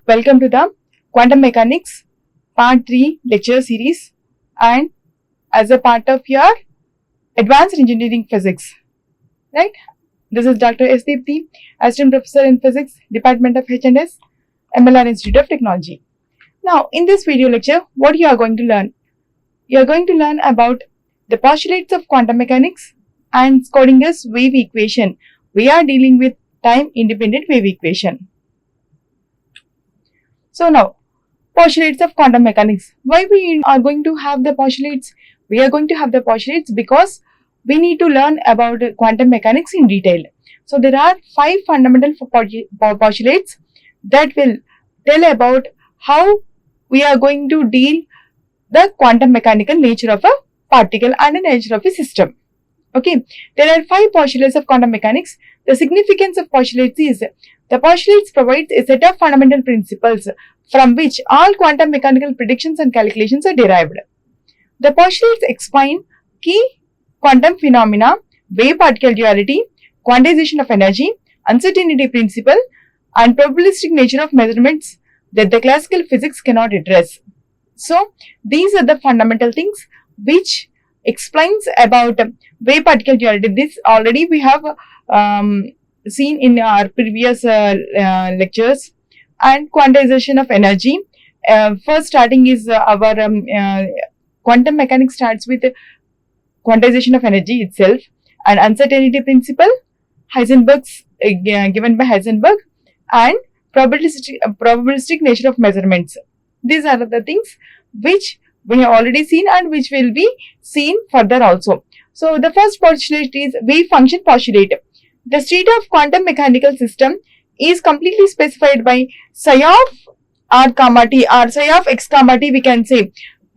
Welcome to the Quantum Mechanics Part 3 lecture series and as a part of your Advanced Engineering Physics. Right? This is Dr. S. Deepthi, Assistant Professor in Physics, Department of H&S, MLR Institute of Technology. Now, in this video lecture, what you are going to learn? You are going to learn about the postulates of quantum mechanics and Schrödinger's wave equation. We are dealing with time-independent wave equation. So now, postulates of quantum mechanics. Why we are going to have the postulates? We are going to have the postulates because we need to learn about quantum mechanics in detail. So there are 5 fundamental postulates that will tell about how we are going to deal the quantum mechanical nature of a particle and the nature of a system. Okay, there are 5 postulates of quantum mechanics. The significance of postulates is the postulates provides a set of fundamental principles from which all quantum mechanical predictions and calculations are derived. The postulates explain key quantum phenomena, wave-particle duality, quantization of energy, uncertainty principle, and probabilistic nature of measurements that the classical physics cannot address. So, these are the fundamental things which explains about wave-particle duality. This already we have seen in our previous lectures. And quantization of energy. First starting is our quantum mechanics starts with quantization of energy itself and uncertainty principle, Heisenberg's given by Heisenberg, and probabilistic nature of measurements. These are the things which we have already seen and which will be seen further also. So the first postulate is wave function postulate. The state of quantum mechanical system is completely specified by psi of r comma t or psi of x comma t. We can say,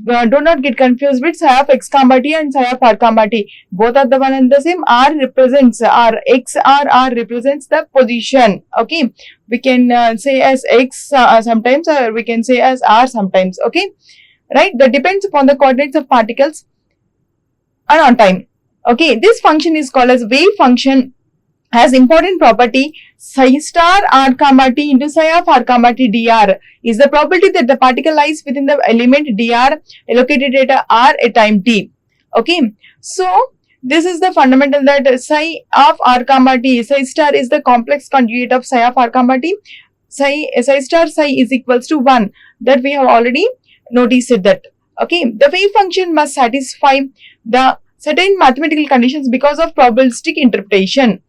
do not get confused with psi of x comma t and psi of r comma t. Both are the one and the same. R represents r, x r represents the position. Okay, we can say as x sometimes, or we can say as r sometimes. Okay, right? That depends upon the coordinates of particles and on time. Okay, this function is called as wave function. Has important property psi star r comma t into psi of r comma t dr is the probability that the particle lies within the element dr allocated at r at time t. Okay, so this is the fundamental that psi of r comma t, psi star is the complex conjugate of psi of r comma t. Psi star psi is equals to 1. That we have already noticed that. Okay, the wave function must satisfy the certain mathematical conditions because of probabilistic interpretation.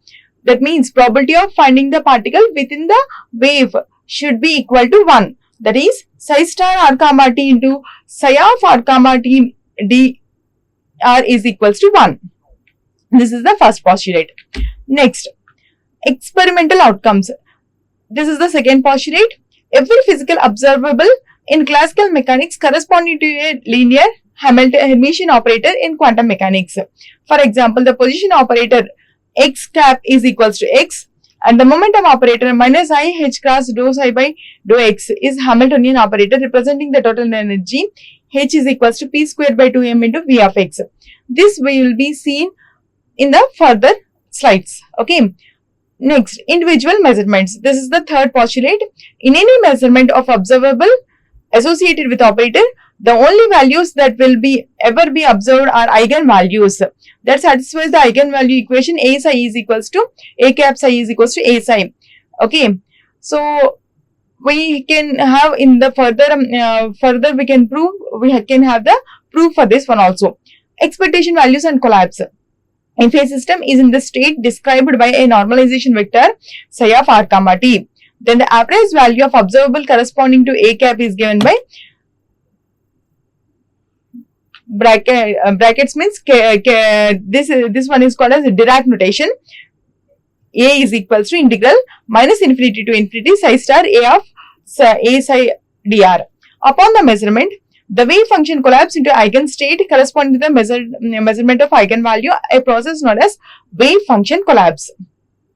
That means probability of finding the particle within the wave should be equal to 1. That is psi star r comma t into psi of r comma t dr is equals to 1. This is the first postulate. Next, experimental outcomes. This is the second postulate. Every physical observable in classical mechanics corresponding to a linear Hermitian operator in quantum mechanics. For example, the position operator x cap is equals to x and the momentum operator minus I h cross dou psi by dou x is Hamiltonian operator representing the total energy. H is equals to p square by 2m into v of x. This will be seen in the further slides. Okay. Next, individual measurements. This is the third postulate. In any measurement of observable associated with operator, the only values that will ever be observed are eigenvalues. That satisfies the eigenvalue equation A psi is equals to A cap psi is equals to A psi. Okay, so we can have in the further we can prove, we can have the proof for this one also. Expectation values and collapse. If a system is in the state described by a normalization vector psi of r comma t, then the average value of observable corresponding to A cap is given by brackets means this one is called as a Dirac notation. A is equals to integral minus infinity to infinity psi star A of A psi dr. Upon the measurement, the wave function collapses into eigenstate corresponding to the measurement of eigenvalue, a process known as wave function collapse.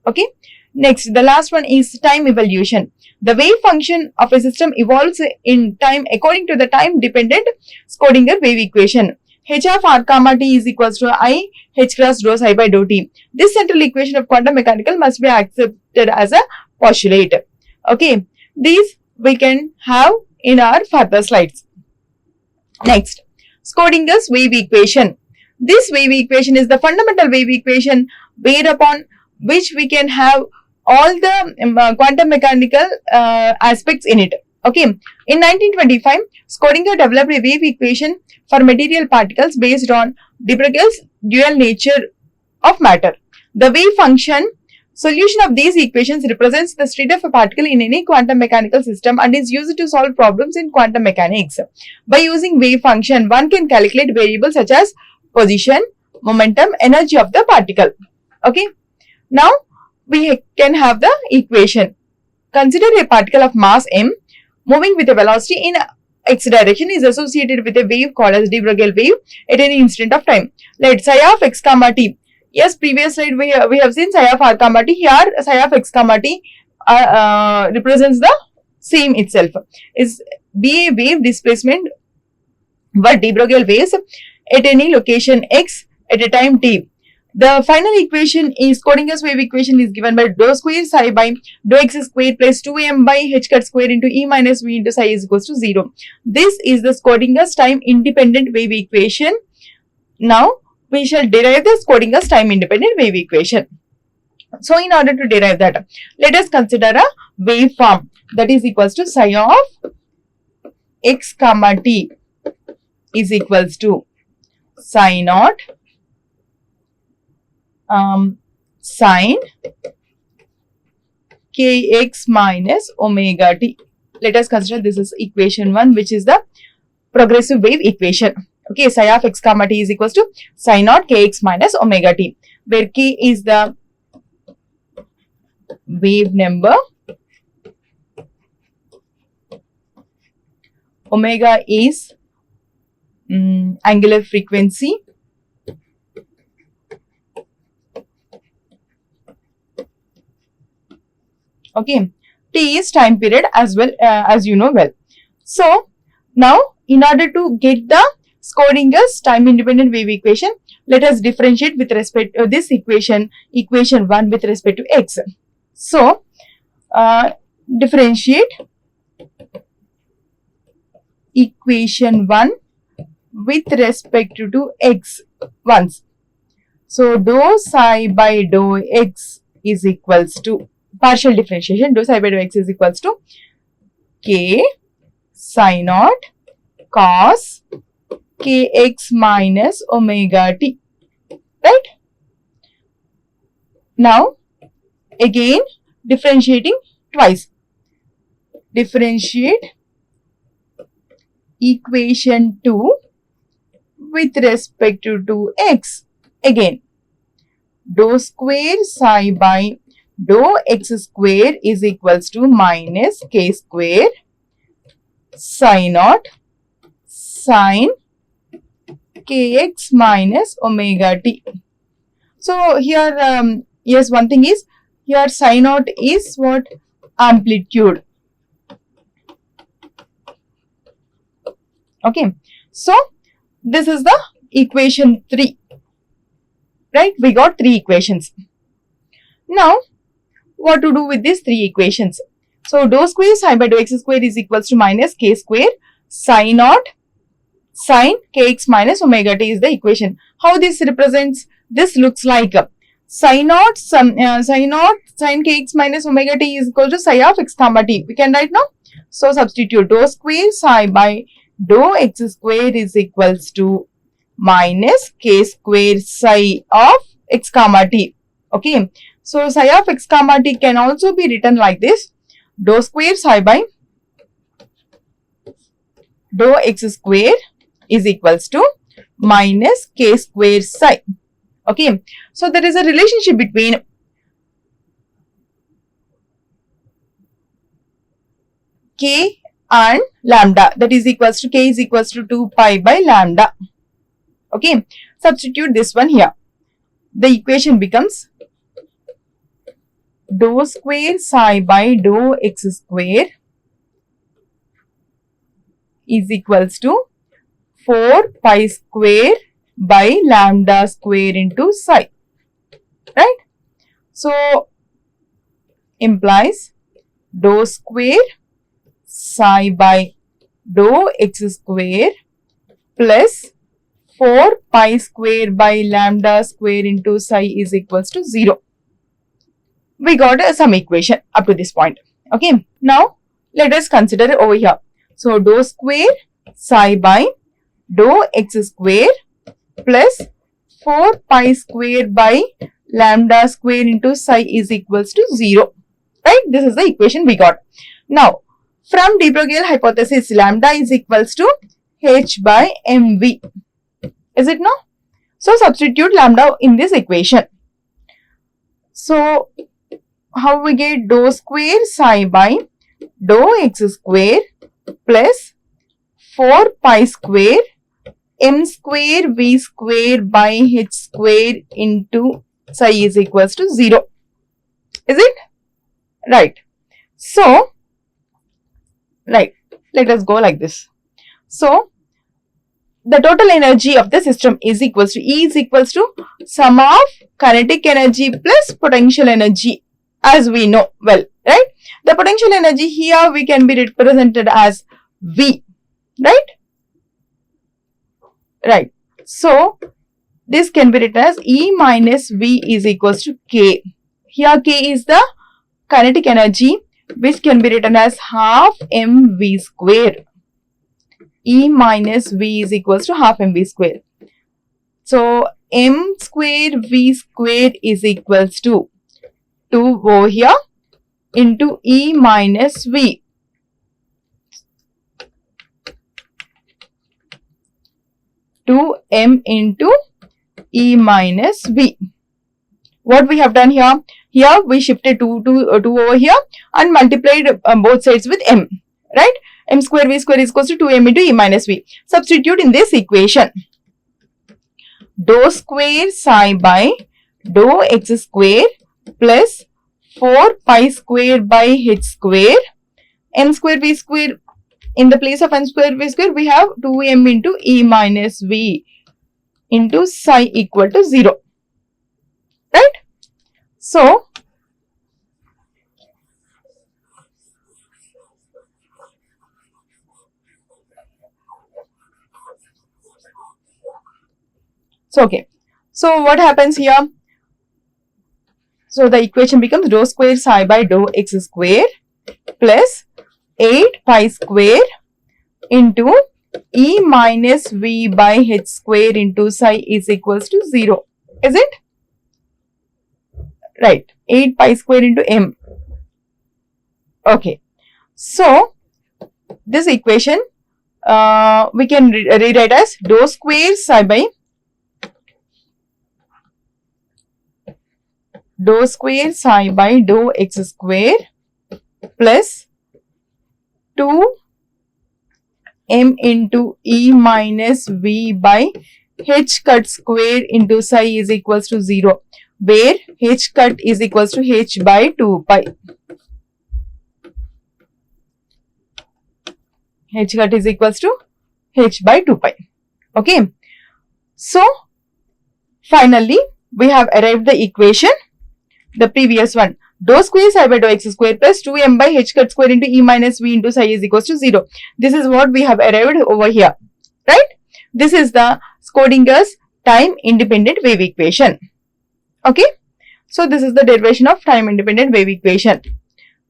Okay. Next, the last one is time evolution. The wave function of a system evolves in time according to the time-dependent Schrödinger wave equation. H of r comma t is equals to I h cross dou psi by dou t. This central equation of quantum mechanical must be accepted as a postulate. Okay, these we can have in our further slides. Next, Schrödinger's wave equation. This wave equation is the fundamental wave equation based upon which we can have all the quantum mechanical aspects in it. Okay, in 1925, Schrödinger developed a wave equation for material particles based on de Broglie's dual nature of matter. The wave function solution of these equations represents the state of a particle in any quantum mechanical system and is used to solve problems in quantum mechanics. By using wave function, one can calculate variables such as position, momentum, energy of the particle. Okay, now we can have the equation. Consider a particle of mass m moving with a velocity in x direction is associated with a wave called as de Broglie wave at any instant of time. Let psi of x comma t. Yes, previous slide we have seen psi of r comma t. Here psi of x comma t represents the same itself. Is be a wave displacement but de Broglie waves at any location x at a time t. The final equation is Schrödinger's wave equation is given by dou square psi by dou x square plus 2m by h cut square into e minus v into psi is equals to 0. This is the Schrödinger's time independent wave equation. Now we shall derive the Schrödinger's time independent wave equation. So in order to derive that, let us consider a waveform that is equals to psi of x comma t is equals to psi naught sine kx minus omega t. Let us consider this is equation 1, which is the progressive wave equation. Okay, psi of x comma t is equals to psi naught kx minus omega t, where k is the wave number, omega is angular frequency, okay, t is time period as well, as you know well. So now in order to get the Schrödinger's time independent wave equation, let us differentiate with respect to this equation 1 with respect to x. So differentiate equation 1 with respect to x once. So dou psi by dou x is equals to partial differentiation, dou psi by dou x is equals to k psi naught cos kx minus omega t, right? Now again differentiating twice. Differentiate equation 2 with respect to x. Again, dou square psi by dou x square is equals to minus k square psi naught sine kx minus omega t. So here, yes, one thing is here psi naught is what? Amplitude. Okay, so this is the equation 3, right? We got 3 equations. Now what to do with these 3 equations? So dou square psi by dou x square is equals to minus k square psi naught sine kx minus omega t is the equation. How this represents? This looks like psi naught sine kx minus omega t is equal to psi of x comma t. We can write now. So substitute dou square psi by dou x square is equals to minus k square psi of x comma t. Okay, so psi of x comma t can also be written like this: dou square psi by dou x square is equals to minus k square psi. Okay, so there is a relationship between k and lambda, that is equals to k is equals to 2 pi by lambda. Okay, substitute this one here. The equation becomes dou square psi by dou x square is equals to 4 pi square by lambda square into psi, right? So implies dou square psi by dou x square plus 4 pi square by lambda square into psi is equals to 0. We got some equation up to this point. Okay. Now, let us consider over here. So, dou square psi by dou x square plus 4 pi square by lambda square into psi is equals to 0. Right? This is the equation we got. Now, from de Broglie hypothesis, lambda is equals to h by mv. Is it no? So, substitute lambda in this equation. So, how we get dou square psi by dou x square plus 4 pi square m square v square by h square into psi is equals to 0. Is it? Right. So, right. Let us go like this. So, the total energy of the system is equals to E is equals to sum of kinetic energy plus potential energy, as we know well, right? The potential energy here we can be represented as V, right? Right. So, this can be written as E minus V is equals to K. Here K is the kinetic energy, which can be written as half mv square. E minus V is equals to half mv square. So, m square V square is equals to 2 over here into E minus V. To m into E minus V. What we have done here? Here we shifted 2 over here and multiplied both sides with m. Right? M square V square is equals to 2m into E minus V. Substitute in this equation. Dou square psi by dou x square plus 4 pi square by h square. M square V square, in the place of m square V square, we have 2m into E minus V into psi equal to 0. Right? So, okay. So, what happens here? So, the equation becomes dou square psi by dou x square plus 8 pi square into E minus V by h square into psi is equals to 0. Is it? Right. 8 pi square into m. Okay. So, this equation we can rewrite as dou square psi by dou square psi by dou x square plus 2 m into E minus V by h cut square into psi is equals to 0, where h cut is equals to h by 2 pi. H cut is equals to h by 2 pi. Okay. So, finally, we have arrived the equation, the previous one. Dou square psi by dou x square plus 2m by h cut square into E minus V into psi is equals to 0. This is what we have arrived over here. Right? This is the Schrödinger's time independent wave equation. Okay. So, this is the derivation of time independent wave equation.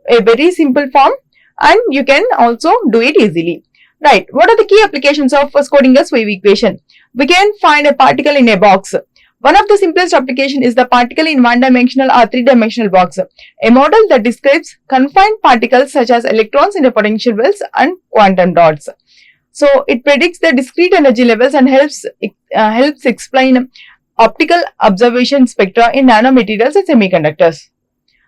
A very simple form, and you can also do it easily. Right. What are the key applications of Schrödinger's wave equation? We can find a particle in a box. One of the simplest application is the particle in one-dimensional or three-dimensional box, a model that describes confined particles such as electrons in the potential wells and quantum dots. So, it predicts the discrete energy levels and helps explain optical observation spectra in nanomaterials and semiconductors.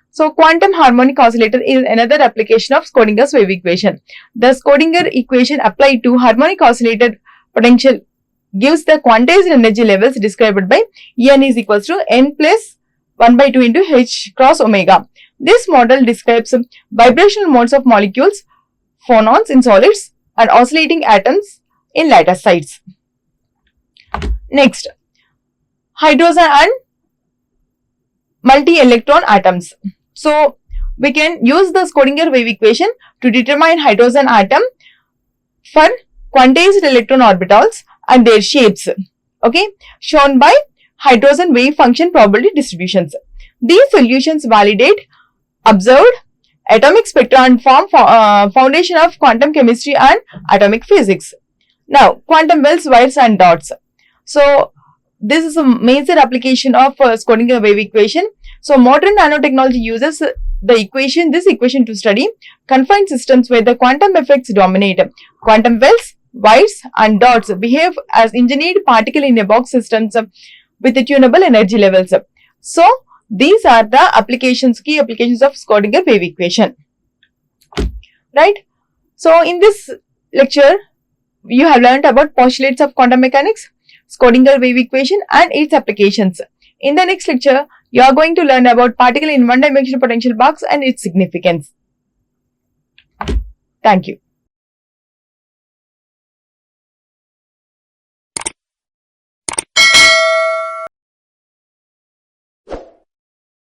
So, quantum harmonic oscillator is another application of Schrödinger's wave equation. The Schrödinger equation applied to harmonic oscillator potential gives the quantized energy levels described by En is equals to n plus 1 by 2 into h cross omega. This model describes vibrational modes of molecules, phonons in solids and oscillating atoms in lattice sites. Next, hydrogen and multi-electron atoms. So, we can use the Schrodinger wave equation to determine hydrogen atom for quantized electron orbitals and their shapes, okay, shown by hydrogen wave function probability distributions. These solutions validate observed atomic spectra and form foundation of quantum chemistry and atomic physics. Now, quantum wells, wires and dots. So, this is a major application of Schrodinger wave equation. So, modern nanotechnology uses this equation to study confined systems where the quantum effects dominate. Quantum wells, wires and dots behave as engineered particle in a box systems with tunable energy levels. So, these are the key applications of Schrodinger wave equation. Right? So, in this lecture, you have learned about postulates of quantum mechanics, Schrodinger wave equation and its applications. In the next lecture, you are going to learn about particle in one-dimensional potential box and its significance. Thank you.